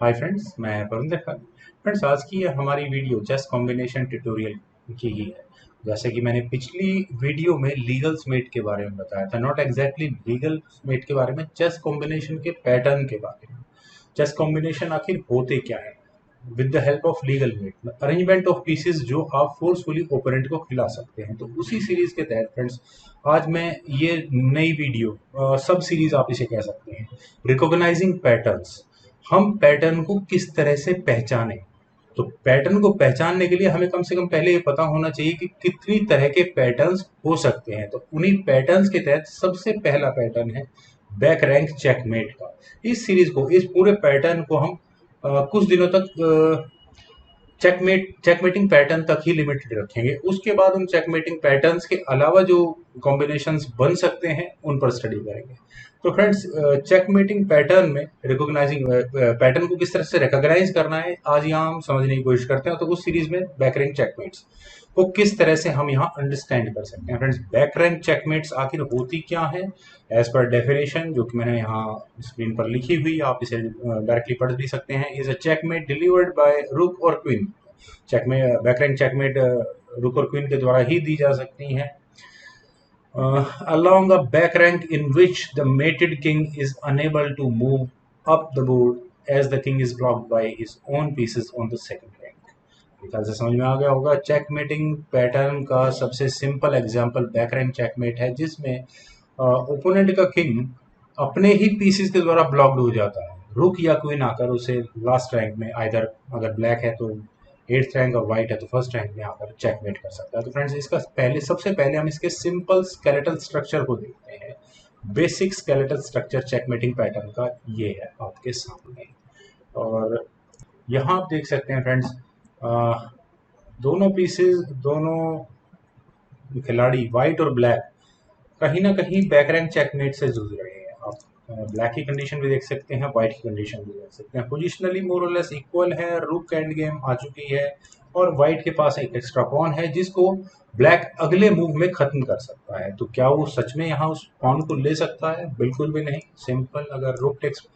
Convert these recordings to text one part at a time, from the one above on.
Hi friends, मैं Varun Khan. Friends, आज की ये हमारी वीडियो चेस कॉम्बिनेशन ट्यूटोरियल की ही है। जैसे कि मैंने पिछली वीडियो में लीगल मेट के बारे में बताया था, नॉट एग्जैक्टली लीगल मेट के बारे में, चेस कॉम्बिनेशन के पैटर्न के बारे में। चेस कॉम्बिनेशन आखिर होते क्या है with the help of legal mate, arrangement of pieces जो आप फोर्सफुली ओपोनेंट को खिला सकते हैं। तो उसी सीरीज के तहत फ्रेंड्स आज मैं ये नई वीडियो सब सीरीज आप इसे कह सकते हैं, रिकॉग्नाइजिंग पैटर्न्स। हम पैटर्न को किस तरह से पहचानें। तो पैटर्न को पहचानने के लिए हमें कम से कम पहले ये पता होना चाहिए कि कितनी तरह के पैटर्न्स हो सकते हैं। तो उन्हीं पैटर्न्स के तहत सबसे पहला पैटर्न है बैक रैंक चेकमेट का। इस सीरीज को, इस पूरे पैटर्न को हम कुछ दिनों तक चेकमेटिंग पैटर्न तक ही लिमिटेड रखेंगे। उसके बाद उन चेकमेटिंग पैटर्न्स के अलावा जो कॉम्बिनेशंस बन सकते हैं उन पर स्टडी करेंगे। तो फ्रेंड्स, चेकमेटिंग पैटर्न में रिकॉग्नाइजिंग पैटर्न को किस तरह से रिकॉग्नाइज करना है आज यहाँ हम समझने की कोशिश करते हैं। तो उस सीरीज में बैक रैंक चेकमेट्स को किस तरह से हम यहाँ अंडरस्टैंड कर सकते हैं। फ्रेंड्स, बैक रैंक चेकमेट्स आखिर होती क्या है एज पर डेफिनेशन, जो कि मैंने यहाँ स्क्रीन पर लिखी हुई, आप इसे डायरेक्टली पढ़ भी सकते हैं। Is a checkmate delivered by रुक और queen. Checkmate, back rank checkmate रुक और क्वीन के द्वारा ही दी जा सकती हैं। Along a back rank in which the mated king is unable to move up the board as the king is blocked by his own pieces on the second rank। ख्याल से समझ में आ गया होगा। चेकमेटिंग पैटर्न का सबसे simple example back rank checkmate है, जिसमें ओपोनेंट का किंग अपने ही पीसेस के द्वारा ब्लॉक्ड हो जाता है। रुक या क्वीन आकर उसे लास्ट रैंक में, आइदर अगर ब्लैक है तो 8th रैंक और वाइट है तो फर्स्ट रैंक में आकर चेकमेट कर सकता है। तो फ्रेंड्स, इसका सबसे पहले हम इसके सिंपल स्केलेटल स्ट्रक्चर को देखते हैं। Basic skeletal structure checkmating pattern का ये है आपके सामने। और यहाँ आप देख सकते हैं फ्रेंड्स, दोनों पीसेस, दोनों खिलाड़ी वाइट और ब्लैक कहीं ना कहीं बैक रैंक चेकमेट से जूझ रहे हैं। आप ब्लैक की कंडीशन भी देख सकते हैं, व्हाइट की कंडीशन भी देख सकते हैं। पोजिशनली मोर और लेस इक्वल है। रुक एंड गेम आ चुकी है और व्हाइट के पास एक एक्स्ट्रा पॉन है जिसको ब्लैक अगले मूव में खत्म कर सकता है। तो क्या वो सच में यहाँ उस पॉन को ले सकता है? बिल्कुल भी नहीं। सिंपल, अगर रुक टेक्स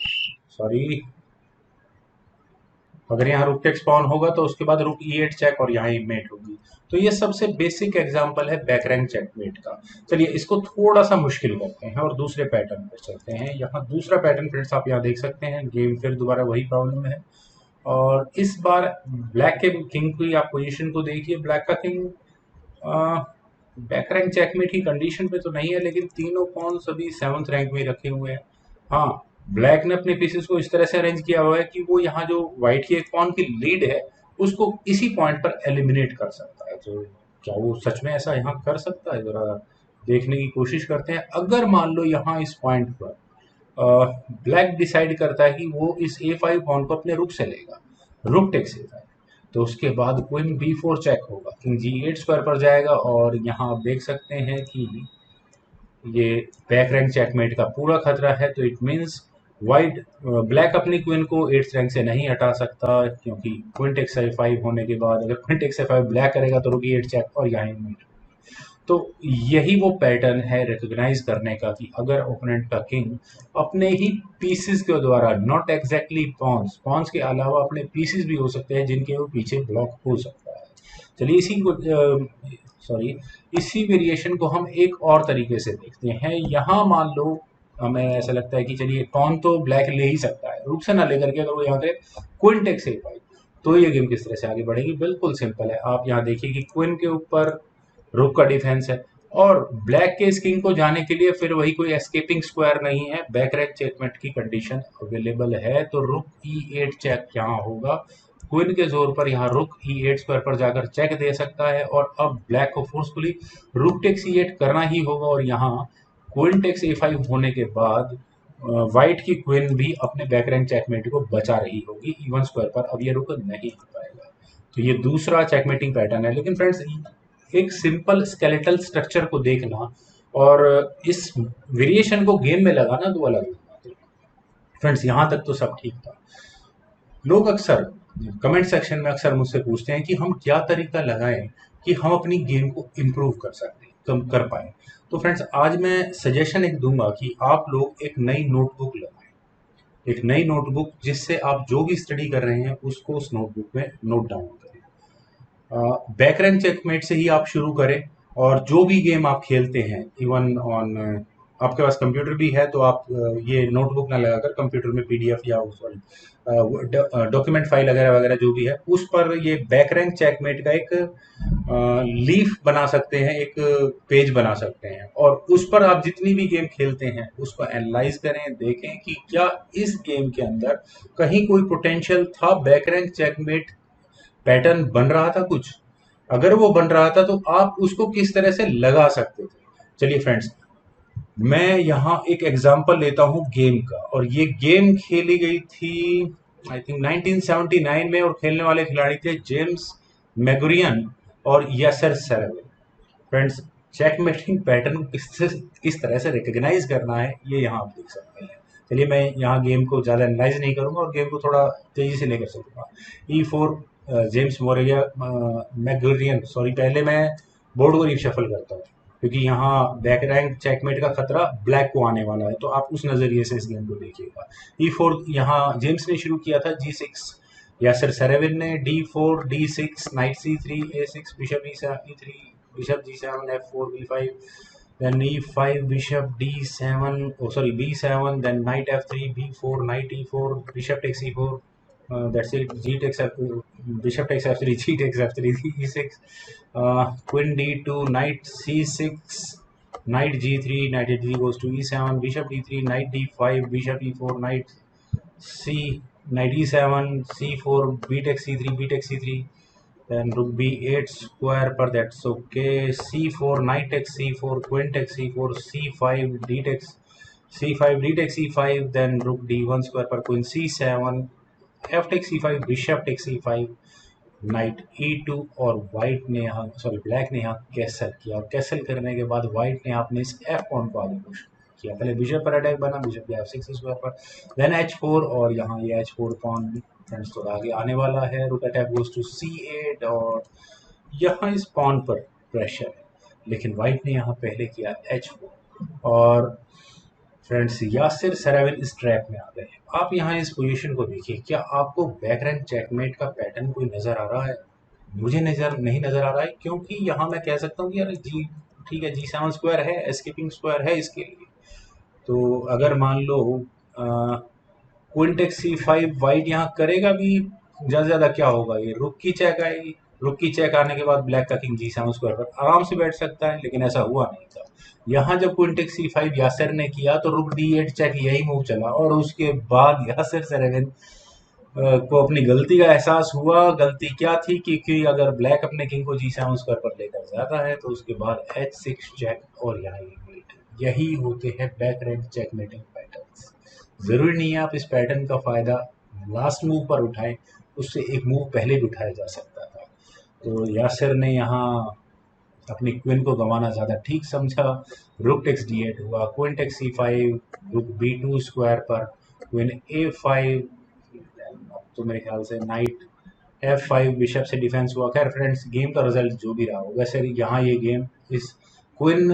अगर यहाँ रुक टेक्स पॉन होगा तो उसके बाद रुक E8 चेक और यहाँ मेट होगी। तो ये सबसे बेसिक एग्जांपल है बैक रैंक चेकमेट का। चलिए इसको थोड़ा सा मुश्किल करते हैं और दूसरे पैटर्न पर चलते हैं। यहाँ दूसरा पैटर्न फ्रेंड्स आप यहाँ देख सकते हैं, गेम फिर दोबारा वही प्रॉब्लम है। और इस बार ब्लैक के किंग की आप पोजीशन को देखिए। ब्लैक का किंग बैक रैंक चेकमेट की कंडीशन पे तो नहीं है, लेकिन तीनों पॉन सभी 7th रैंक में रखे हुए हैं। हाँ, ब्लैक ने अपने पीसेस को इस तरह से अरेंज किया हुआ है कि वो यहाँ जो व्हाइट की एक पॉन की लीड है उसको इसी पॉइंट पर एलिमिनेट कर सकता है। तो क्या वो सच में ऐसा यहाँ कर सकता है? जरा देखने की कोशिश करते हैं। अगर मान लो यहाँ इस पॉइंट पर ब्लैक डिसाइड करता है कि वो इस A5 पॉन को अपने रुक से लेगा, रुक टेक्स A5, तो उसके बाद क्वीन B4 चेक होगा, किंग G8 स्क्वायर पर जाएगा। और यहाँ आप देख सकते हैं कि ये बैक रैंक चेकमेट का पूरा खतरा है। तो इट मींस ब्लैक अपनी क्वीन को 8th रैंक से नहीं हटा सकता, क्योंकि क्वीन टेक्स A5 होने के बाद अगर क्वीन टेक्स A5 ब्लैक करेगा तो रुक E8 चेक और यहाँ मेट। तो यही वो पैटर्न है रिकॉग्नाइज करने का कि अगर ओपोनेंट का किंग अपने ही पीसेस के द्वारा, नॉट एग्जैक्टली पॉन्स के अलावा अपने पीसेस भी हो सकते हैं जिनके वो पीछे ब्लॉक हो सकता है। चलिए इसी वेरिएशन को हम एक और तरीके से देखते हैं। यहाँ मान लो हमें ऐसा लगता है कि चलिए पॉन तो ब्लैक ले ही सकता है, रुक से ना लेकर के अगर वो यहाँ पे क्वीन टेक्स A5, तो ये गेम किस तरह से आगे बढ़ेगी? बिल्कुल सिंपल है। आप यहाँ देखिए कि क्वीन के ऊपर रुक का डिफेंस है और ब्लैक के इस किंग को जाने के लिए फिर वही कोई एस्केपिंग स्क्वायर नहीं है। बैक रैंक चेकमेट की कंडीशन अवेलेबल है, तो रुक E8 चेक यहाँ होगा। क्वीन के जोर पर यहाँ रुक E8 स्क्वायर पर जाकर चेक दे सकता है और अब ब्लैक को फोर्सफुली रुक टेक्स E8 करना ही होगा। और यहाँ क्वीन टेक्स A5 होने के बाद व्हाइट की क्वीन भी अपने बैक रैंक चेकमेट को बचा रही होगी E1 स्क्वायर पर। अब ये रुक नहीं हो पाएगा। तो ये दूसरा चेकमेटिंग पैटर्न है। लेकिन फ्रेंड्स, एक सिंपल स्केलेटल स्ट्रक्चर को देखना और इस वेरिएशन को गेम में लगाना दो अलग बात है। फ्रेंड्स, यहाँ तक तो सब ठीक था। लोग अक्सर कमेंट सेक्शन में अक्सर मुझसे पूछते हैं कि हम क्या तरीका लगाएं कि हम अपनी गेम को इम्प्रूव कर सकते, कम कर पाए। तो फ्रेंड्स, आज मैं सजेशन एक दूंगा कि आप लोग एक नई नोटबुक लगाएं। एक नई नोटबुक जिससे आप जो भी स्टडी कर रहे हैं उसको उस नोटबुक में नोट डाउन करें। बैक रैंक चेकमेट से ही आप शुरू करें और जो भी गेम आप खेलते हैं, इवन ऑन आपके पास कंप्यूटर भी है तो आप ये नोटबुक ना लगाकर कंप्यूटर में पीडीएफ या डॉक्यूमेंट फाइल वगैरह वगैरह जो भी है उस पर ये बैक रैंक चेकमेट का एक लीफ बना सकते हैं, एक पेज बना सकते हैं और उस पर आप जितनी भी गेम खेलते हैं उसको एनालाइज करें, देखें कि क्या इस गेम के अंदर कहीं कोई पोटेंशियल था, बैक रैंक चेकमेट पैटर्न बन रहा था कुछ। अगर वो बन रहा था तो आप उसको किस तरह से लगा सकते थे। चलिए फ्रेंड्स, मैं यहाँ एक एग्जांपल लेता हूँ गेम का, और ये गेम खेली गई थी आई थिंक 1979 में और खेलने वाले खिलाड़ी थे जेम्स मैगुरियन और यासर सेरेविन। फ्रेंड्स, चेकमेटिंग पैटर्न को किस तरह से रिकॉग्नाइज करना है ये यहाँ आप देख सकते हैं। चलिए मैं यहाँ गेम को ज़्यादा एनालाइज नहीं करूँगा और गेम को थोड़ा तेज़ी से लेकर चलूँगा। E4 जेम्स मोरिया मैगुरियन, सॉरी, पहले मैं बोर्ड को रिशफल करता हूँ क्योंकि यहाँ बैक रैंक चेकमेट का खतरा ब्लैक को आने वाला है, तो आप उस नज़रिए से इस गेम को देखिएगा। E4 यहाँ जेम्स ने शुरू किया था, G6 यासर सेरेविन ने, D4 D6 night C3 A6 bishop E3 bishop G7 F4 B5 then E5 bishop D7, oh sorry, B7, then knight F3 B4 knight E4 bishop takes E4, that's it, G takes F, bishop takes F3 G takes F3 E6, queen D2 knight C6 knight G3 knight G goes to E7 bishop D3 knight D5 bishop E4 knight E7 C4 B takes C3 B takes C3, then rook b8 square per, that's okay, c4 knight takes c4 queen takes c4 c5 d takes c5 d takes c5, then rook d1 square per queen c7 f takes c5 bishop takes c5 night E2, और white ने यहाँ, sorry, black ने यहाँ castle किया और castle करने के बाद वाइट ने आपने इस F पॉन को आगे पुश किया। पहले बिशप पर अटैक बना, बिशप गया F6 स्क्वायर पर, देन H4 और यहाँ ये H4 पॉन फ्रेंड्स थोड़ा आगे आने वाला है, रुक अटैक गोज टू C8 और यहाँ इस पॉन पर प्रेशर है, लेकिन वाइट ने यहाँ पहले किया H4 और फ्रेंड्स यासिर सेरेविन इस ट्रैप में आ गए। आप यहाँ इस पोजीशन को देखिए, क्या आपको बैक रैंक चेकमेट का पैटर्न कोई नज़र आ रहा है? मुझे नहीं नज़र आ रहा है, क्योंकि यहाँ मैं कह सकता हूँ कि यार जी ठीक है, G7 स्क्वायर है, एस्केपिंग स्क्वायर है इसके लिए। तो अगर मान लो क्वीन टेक्स C5 वाइट यहाँ करेगा भी, ज़्यादा से ज़्यादा क्या होगा, ये रुक की चेक आएगी, रुक की चेक आने के बाद ब्लैक का किंग G7 स्क्वायर पर आराम से बैठ सकता है, लेकिन ऐसा हुआ नहीं था। यहाँ जब क्वीन टेक्स C5 यासर ने किया तो रुक D8 चेक, यही मूव चला और उसके बाद यासर सेरेविन को अपनी गलती का एहसास हुआ। गलती क्या थी, क्योंकि अगर ब्लैक अपने किंग को G7 स्क्वायर पर लेकर जाता है तो उसके बाद H6 चेक और यहाँ यही होते हैं बैक रैंक चेकमेटिंग पैटर्न्स। ज़रूरी नहीं है आप इस पैटर्न का फ़ायदा लास्ट मूव पर उठाएं, उससे एक मूव पहले भी उठाया जा सकता था। तो यासिर ने यहाँ अपनी क्वीन को गंवाना ज़्यादा ठीक समझा, रुक टेक्स D8 हुआ, क्वीन टेक्स C5, रुक B2 स्क्वायर पर, क्वीन A5, तो मेरे ख्याल से नाइट F5 बिशप से डिफेंस हुआ। खैर फ्रेंड्स, गेम का रिजल्ट जो भी रहा हो, वैसे यहाँ ये गेम इस क्वीन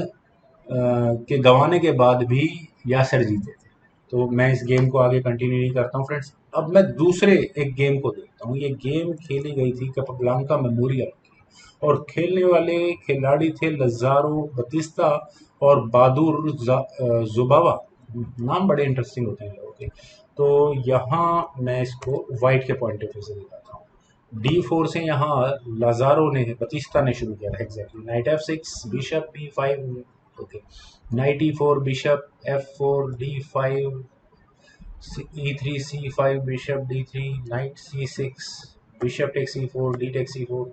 के गंवाने के बाद भी यासिर जीते थे, तो मैं इस गेम को आगे कंटिन्यू नहीं करता हूँ फ्रेंड्स। अब मैं दूसरे एक गेम को देखता हूँ। ये गेम खेली गई थी कैसाब्लांका मेमोरियल की और खेलने वाले खिलाड़ी थे लज़ारो बतिस्ता और बहादुर जुबावा। नाम बड़े इंटरेस्टिंग होते हैं लोगों के। तो यहाँ मैं इसको वाइट के पॉइंट ऑफ व्यू से दिखाता हूँ। D4 से यहाँ लज़ारो ने, बतिस्ता ने शुरू किया था exactly, knight F6 bishop B5, okay, knight E4 bishop F4 D5 E3 C5 bishop D3 knight C6 bishop takes E4 D takes E4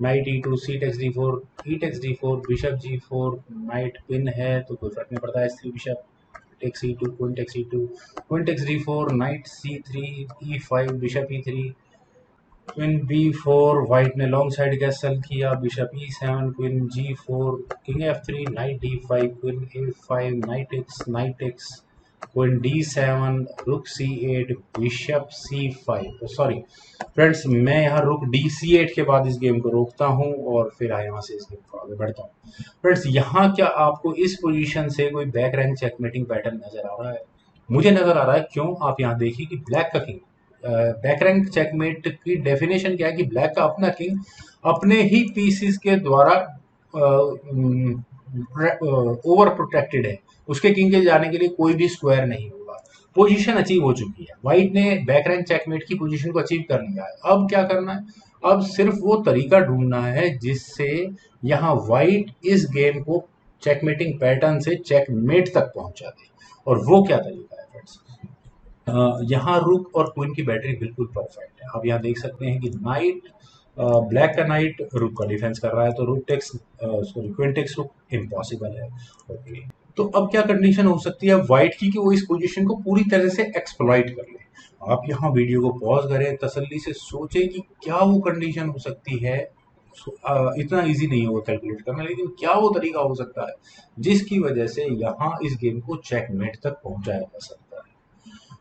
knight E2 C takes D4 E takes D4 bishop G4 knight pin है तो कोई फर्क नहीं पड़ता, S3 bishop takes E2 queen takes E2 queen takes D4 knight C3 E5 bishop E3 queen B4, white ने long side castle किया, bishop E7 queen G4 king F3 night D5 queen A5 night x queen D7 रुक C8 bishop C5। Sorry friends, मैं यहाँ रुक DC8 के बाद इस game को रोकता हूँ और फिर यहाँ से इस गेम को आगे बढ़ता हूँ। फ्रेंड्स, यहाँ क्या आपको इस पोजीशन से कोई बैक रैंक चेकमेटिंग पैटर्न नजर आ रहा है? मुझे नजर आ रहा है क्यों। आप यहाँ देखिए कि ब्लैक का किंग, बैक रैंक चेकमेट की डेफिनेशन क्या है कि ब्लैक का अपना किंग अपने ही पीसीस के द्वारा ओवर प्रोटेक्टेड है, उसके किंग के जाने के लिए कोई भी स्क्वायर नहीं होगा। पोजीशन अचीव हो चुकी है, व्हाइट ने बैक रैंक चेकमेट की पोजीशन को अचीव कर लिया है। अब क्या करना है, अब सिर्फ वो तरीका ढूंढना है जिससे यहाँ व्हाइट इस गेम को चेकमेटिंग पैटर्न से चेकमेट तक पहुंचा दे। और वो क्या तरीका है फ्रेंड्स, यहाँ रुक और क्वीन की बैटरी बिल्कुल परफेक्ट है। आप यहाँ देख सकते हैं कि नाइट, ब्लैक का नाइट रुक का डिफेंस कर रहा है, तो rook takes sorry queen takes rook impossible है। ओके, तो अब क्या कंडीशन हो सकती है व्हाइट की कि वो इस पोजीशन को पूरी तरह से एक्सप्लॉइट कर ले। आप यहाँ वीडियो को पॉज करें, तसल्ली से सोचें कि क्या वो कंडीशन हो सकती है। इतना इजी नहीं होगा कैलकुलेट करना, लेकिन क्या वो तरीका हो सकता है जिसकी वजह से यहाँ इस गेम को चेकमेट तक पहुंचाया जा सकता है।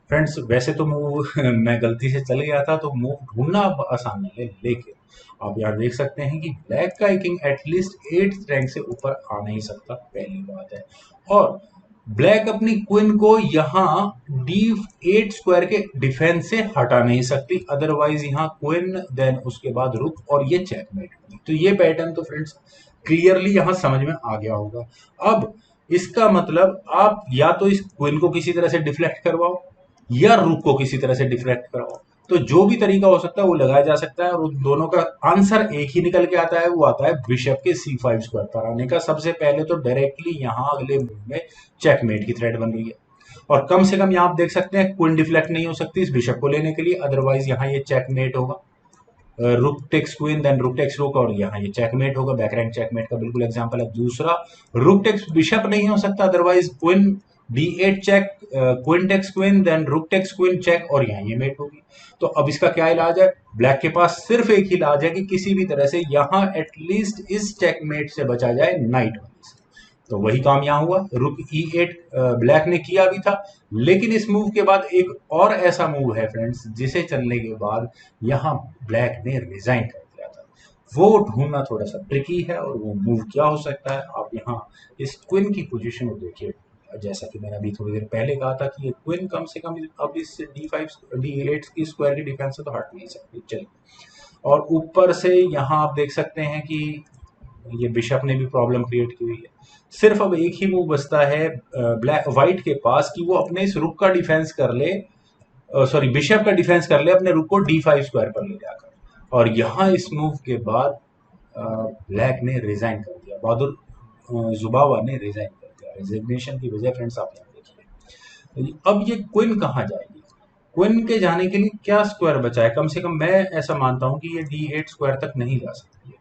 फ्रेंड्स वैसे तो मूव मैं गलती से चल गया था, तो मूव ढूंढना अब आसान नहीं है, लेकिन आप यहाँ देख सकते हैं कि ब्लैक का किंग एटलीस्ट 8th रैंक से ऊपर आ नहीं सकता, पहली बात है। और ब्लैक अपनी क्वीन को यहाँ D8 स्क्वायर के डिफेंस से हटा नहीं सकती, अदरवाइज यहाँ क्वीन देन उसके बाद रुक और ये चेकमेट होगी। तो ये पैटर्न तो फ्रेंड्स क्लियरली यहाँ समझ में आ गया होगा। अब इसका मतलब आप या तो इस क्वीन को किसी तरह से डिफ्लेक्ट करवाओ या रुक को किसी तरह से डिफ्लेक्ट कराओ, तो जो भी तरीका हो सकता है वो लगाया जा सकता है, और उन दोनों का आंसर एक ही निकल के आता है, वो आता है बिशप के C5 स्क्वायर पर आने का। सबसे पहले तो डायरेक्टली यहाँ अगले मूव में चेकमेट की थ्रेड बन रही है, और कम से कम यहाँ आप देख सकते हैं क्वीन डिफ्लेक्ट नहीं हो सकती इस बिशप को लेने के लिए, अदरवाइज यहाँ ये चेकमेट होगा। Rook takes queen then rook takes rook, और यहाँ ये चेकमेट होगा। बैक रैंक चेकमेट का बिल्कुल एग्जांपल है। दूसरा, रुक टेक्स बिशप नहीं हो सकता, otherwise queen D8 check, queen takes queen then rook takes queen check, और यहाँ ये मेट होगी। तो अब इसका क्या इलाज है, ब्लैक के पास सिर्फ एक ही इलाज है कि किसी भी तरह से यहाँ एटलीस्ट इस चेकमेट से बचा जाए नाइट होने से। तो वही काम यहाँ हुआ, रुक E8 ब्लैक ने किया भी था, लेकिन इस मूव के बाद एक और ऐसा मूव है फ्रेंड्स जिसे चलने के बाद यहाँ ब्लैक ने रिजाइन कर दिया था। वो ढूंढना थोड़ा सा ट्रिकी है, और वो मूव क्या हो सकता है। आप यहाँ इस क्वीन की पोजीशन को देखिए, जैसा कि मैंने अभी थोड़ी देर पहले कहा था कि ये क्वीन कम से कम अब इस D5 D8 की स्क्वायर की डिफेंस से तो हट नहीं सकती। चलिए, और ऊपर से यहाँ आप देख सकते हैं कि ये बिशप ने भी प्रॉब्लम क्रिएट की हुई है। सिर्फ अब एक ही मूव बचता है ब्लैक व्हाइट के पास कि वो अपने इस रुक का डिफेंस कर ले, सॉरी बिशप का डिफेंस कर ले अपने रुक को D5 स्क्वायर पर ले जाकर, और यहाँ इस मूव के बाद ब्लैक ने रिजाइन कर दिया, बहादुर जुबावा ने रिजाइन कर दिया। रिजिग्नेशन की वजह फ्रेंड्स आप यहाँ देखिए। अब ये क्वीन कहाँ जाएगी, क्वीन के जाने के लिए क्या स्क्वायर बचा है, कम से कम मैं ऐसा मानता हूँ कि ये D8 स्क्वायर तक नहीं जा सकती है।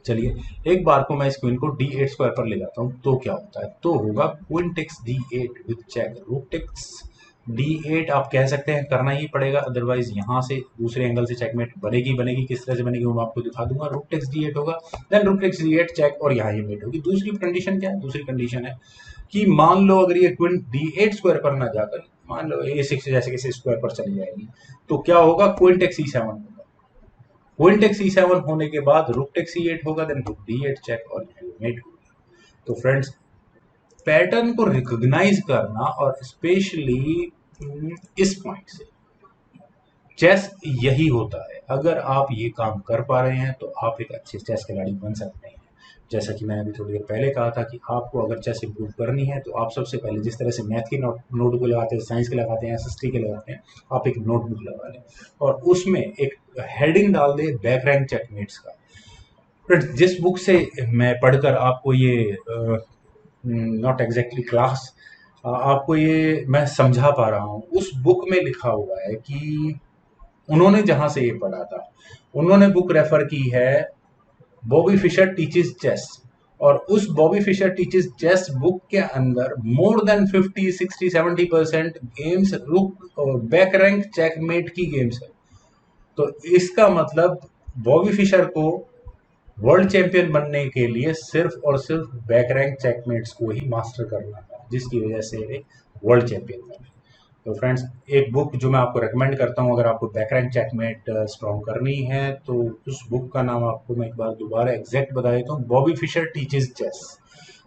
चलिए, एक बार को मैं इस क्वीन को D8 स्क्वायर पर ले जाता हूँ, तो क्या होता है, तो होगा queen takes D8 with check, rook takes D8 आप कह सकते हैं करना ही पड़ेगा, अदरवाइज यहाँ से दूसरे एंगल से चेकमेट बनेगी, किस तरह से बनेगी वो मैं आपको दिखा दूंगा। रुक टेक्स D8 होगा, then rook takes D8 check, और यहाँ ये मेट होगी। दूसरी कंडीशन क्या है, दूसरी कंडीशन है कि मान लो अगर ये क्वीन D8 स्क्वायर पर ना जाकर मान लो A6 जैसे किसी स्क्वायर पर चली जाएगी, तो क्या होगा, क्वीन टेक्स E7 होगा। क्वीन टेक्स E7 होने के बाद रुक टेक्स E8 होगा, देन रुक D8 चेक, और मेट होगी। तो फ्रेंड्स पैटर्न को रिकॉग्नाइज करना, और स्पेशली इस पॉइंट से चेस यही होता है। अगर आप ये काम कर पा रहे हैं तो आप एक अच्छे चेस खिलाड़ी बन सकते हैं। जैसा कि मैंने अभी थोड़ी देर पहले कहा था कि आपको अगर चेस इंप्रूव करनी है तो आप सबसे पहले जिस तरह से मैथ की नोट को लगाते हैं, साइंस के लगाते हैं, SST के लगाते हैं, आप एक नोटबुक लगा लें और उसमें एक हेडिंग डाल दें बैक रैंक चेकमेट्स का। फ्रेंड्स जिस बुक से मैं पढ़कर आपको ये नॉट एग्जैक्टली क्लास आपको ये मैं समझा पा रहा हूँ, उस बुक में लिखा हुआ है कि उन्होंने जहां से ये पढ़ा था, उन्होंने बुक रेफर की है बॉबी फिशर टीचेस चेस, और उस Bobby Fischer teaches chess book के अंदर मोर देन 50, 60, 70% गेम्स रुक और बैक रैंक चेकमेट की गेम्स है। तो इसका मतलब बॉबी फिशर को वर्ल्ड चैंपियन बनने के लिए सिर्फ और सिर्फ बैक रैंक चेकमेट्स को ही मास्टर करना था, जिसकी वजह से वे वर्ल्ड चैंपियन बने। तो फ्रेंड्स एक बुक जो मैं आपको रेकमेंड करता हूँ अगर आपको बैक रैंक चेकमेट स्ट्रॉन्ग करनी है, तो उस बुक का नाम आपको मैं एक बार दोबारा एग्जैक्ट बता देता हूँ, बॉबी फिशर टीचेस चेस।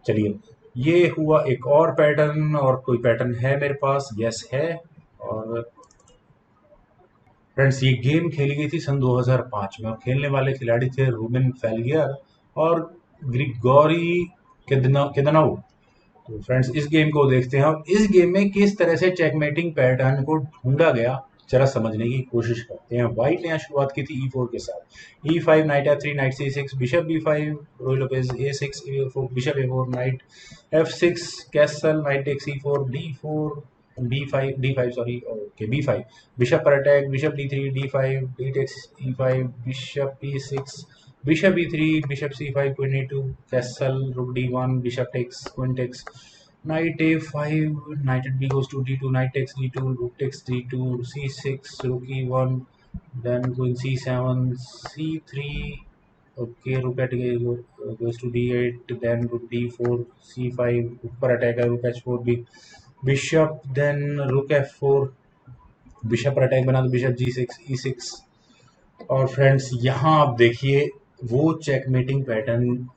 चलिए, ये हुआ एक और पैटर्न, और कोई पैटर्न है मेरे पास? यस है। और फ्रेंड्स ये गेम खेली गई थी सन 2005 में, और खेलने वाले खिलाड़ी थे रूबेन फेल्गियर और ग्रिगोरी केदनव। तो फ्रेंड्स इस गेम को देखते हैं, और इस गेम में किस तरह से चेकमेटिंग पैटर्न को ढूंढा गया जरा समझने की कोशिश करते हैं। व्हाइट ने यहाँ शुरुआत की थी E4 के साथ। E5, knight F3, knight C6, bishop B5, Ruy Lopez A6, A4, bishop A4, knight F6, castle, knight takes E4, D4, D5 sorry, okay B5, bishop पर attack, bishop D3, D5, D takes E5, bishop P6, bishop E3, bishop C5, queen E2, castle, rook D1, bishop takes, queen takes, knight a5, knight at b goes to d2, knight takes d2, rook takes d2, c6, rook e1, then queen c7, c3, okay, rook at goes to d8, then rook d4, c5, ऊपर attack है, rook h4, bishop, then rook f4, bishop पर attack बना तो bishop g6, e6। और friends यहाँ आप देखिए वो चेकमेटिंग पैटर्न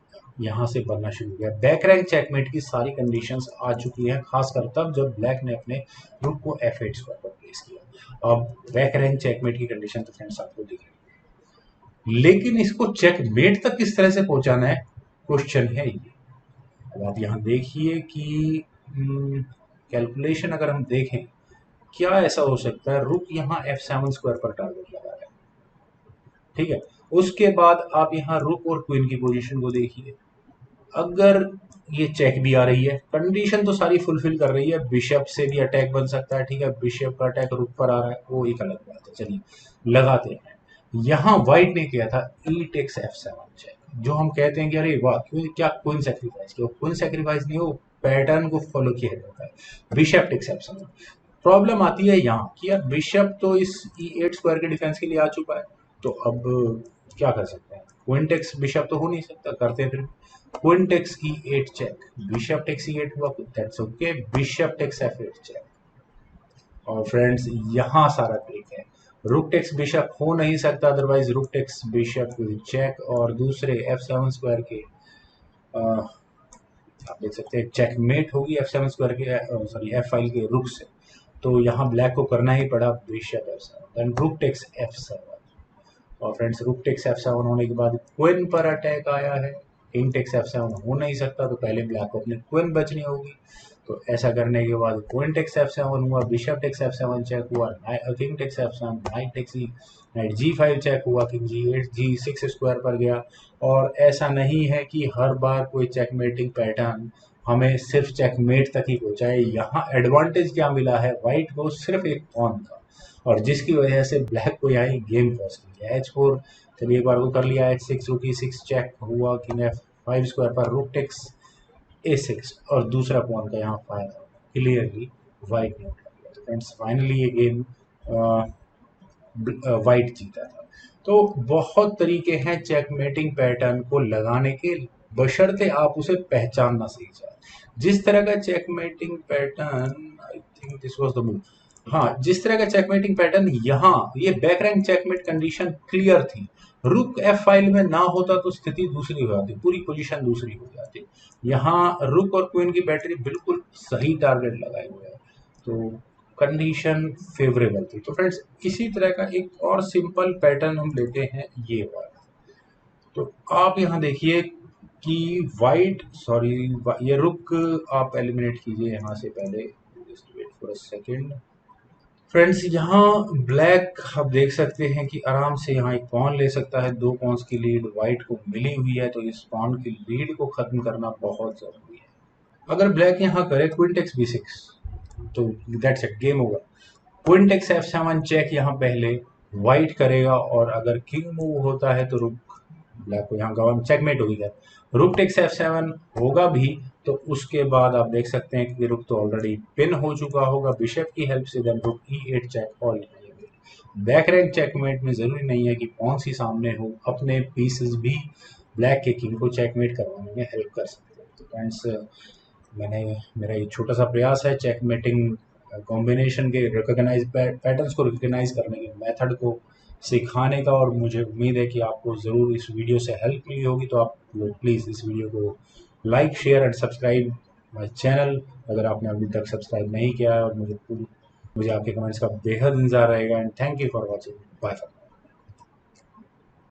यहाँ से बनना शुरू हो गया। बैक रैंक चेकमेट की सारी कंडीशंस आ चुकी हैं, खासकर तब जब ब्लैक ने अपने रुक को f8 स्क्वायर पर प्लेस किया। अब बैक रैंक चेकमेट की कंडीशन तो फ्रेंड्स आपको दिख रही है, लेकिन इसको चेकमेट तक किस तरह से पहुंचाना है, क्वेश्चन है ये। अब आप यहाँ देखिए कि कैलकुलेशन अगर हम देखें, क्या ऐसा हो सकता है, रुक यहाँ f7 स्क्वायर पर टारगेट लगा रहा है, ठीक है। उसके बाद आप यहाँ रुक और क्वीन की पोजीशन को देखिए, अगर ये चेक भी आ रही है, कंडीशन तो सारी फुलफिल कर रही है, बिशप से भी अटैक बन सकता है, ठीक है, बिशप का अटैक रुक पर आ रहा है, वो एक अलग बात है, चलिए लगाते हैं। यहाँ व्हाइट ने किया था ई टेक्स f7 चेक, जो हम कहते हैं कि अरे वाह, क्यों क्या क्वीन सेक्रीफाइस किया, क्वीन सेक्रीफाइस नहीं, वो पैटर्न को फॉलो किया जाता है, बिशप टेक्स f7। प्रॉब्लम आती है यहाँ कि यार बिशप तो इस E8 स्क्वायर के डिफेंस के लिए आ चुका है, तो अब क्या कर सकते हैं, क्वीन टेक्स बिशप तो हो नहीं सकता, करते हैं फिर queen takes E8 check, bishop takes E8 हुआ, that's okay, bishop takes F8 check. और फ्रेंड्स यहाँ सारा ट्रिक है, रुक टेक्स बिशप हो नहीं सकता, otherwise rook takes bishop check, और दूसरे F7 स्क्वायर के आप देख सकते हैं चेकमेट होगी F7 स्क्वायर के सॉरी F5 के रुक से, तो यहाँ ब्लैक को करना ही पड़ा bishop F7, then rook takes F7। और फ्रेंड्स रुक टेक्स F7 होने के बाद क्वीन पर अटैक आया है, किंग टेक्स F7 हो नहीं सकता, तो पहले ब्लैक को अपनी क्वीन बचनी होगी, तो ऐसा करने के बाद क्वीन टेक्स F7 हुआ, बिशप टेक्स F7 चेक हुआ, king takes F7, knight takes knight G5 check हुआ, किंग G8, G6 स्क्वायर पर गया। और ऐसा नहीं है कि हर बार कोई चेकमेटिंग पैटर्न हमें सिर्फ चेकमेट तक ही पहुंचाए, यहाँ एडवांटेज क्या मिला है व्हाइट को, सिर्फ एक पॉन का, और जिसकी वजह से ब्लैक को यहाँ गेम पॉज किया। H4 चलिए एक बार वो कर लिया, H6 रुक E6 चेक हुआ, किंग F5 स्क्वायर पर रुक टेक्स A6, और दूसरा पॉन का यहाँ फायदा क्लियरली व्हाइट ने उठा लिया। तो फ्रेंड्स फाइनली ये गेम व्हाइट जीता था। तो बहुत तरीके हैं चेकमेटिंग पैटर्न को लगाने के, बशर्ते आप उसे पहचानना सीख जाए। जिस तरह का checkmating pattern, I think this was the move, हाँ, जिस तरह का चेकमेटिंग पैटर्न यहाँ, ये back rank checkmate condition clear थी, रुक एफ फाइल में ना होता तो स्थिति दूसरी हो जाती, पूरी पोजीशन दूसरी हो जाती। यहाँ रुक और क्वीन की बैटरी बिल्कुल सही टारगेट लगाए हुए है, तो कंडीशन फेवरेबल थी। तो फ्रेंड्स इसी तरह का एक और सिंपल पैटर्न हम लेते हैं, ये वाला। तो आप यहाँ देखिए कि वाइट, सॉरी, ये रुक आप एलिमिनेट कीजिए यहाँ से पहले, just wait for a second. Friends यहाँ ब्लैक आप देख सकते हैं कि आराम से यहाँ एक पॉन ले सकता है, 2 पॉन्स की लीड वाइट को मिली हुई है, तो इस पॉन की लीड को खत्म करना बहुत जरूरी है। अगर ब्लैक यहाँ करे क्वीन टेक्स B6, तो that's it, game over. Queen takes F7 check यहाँ पहले वाइट करेगा, और अगर किंग मूव होता है तो रुक ब्लैक को यहाँ गवा चेकमेट होगी। रुक टेक्स F7 होगा भी, तो उसके बाद आप देख सकते हैं कि रुक तो ऑलरेडी पिन हो चुका होगा बिशप की हेल्प से, देन रुक E8 चेक, और बैक रैंक चेकमेट में जरूरी नहीं है कि कौन सी सामने हो, अपने पीसेस भी ब्लैक के किंग को चेकमेट करवाने में हेल्प कर सकते हैं। तो फ्रेंड्स मैंने, मेरा ये छोटा सा प्रयास है चेकमेटिंग कॉम्बिनेशन के रिकॉग्नाइज पैटर्न्स को रिकॉग्नाइज करने के मेथड को सिखाने का, और मुझे उम्मीद है कि आपको ज़रूर इस वीडियो से हेल्प मिली होगी। तो आप लोग प्लीज़ इस वीडियो को like, share and subscribe my channel. अगर आपने अभी तक सब्सक्राइब नहीं किया है, और मुझे आपके कमेंट्स का बेहद इंतजार रहेगा। And thank you for watching. Bye.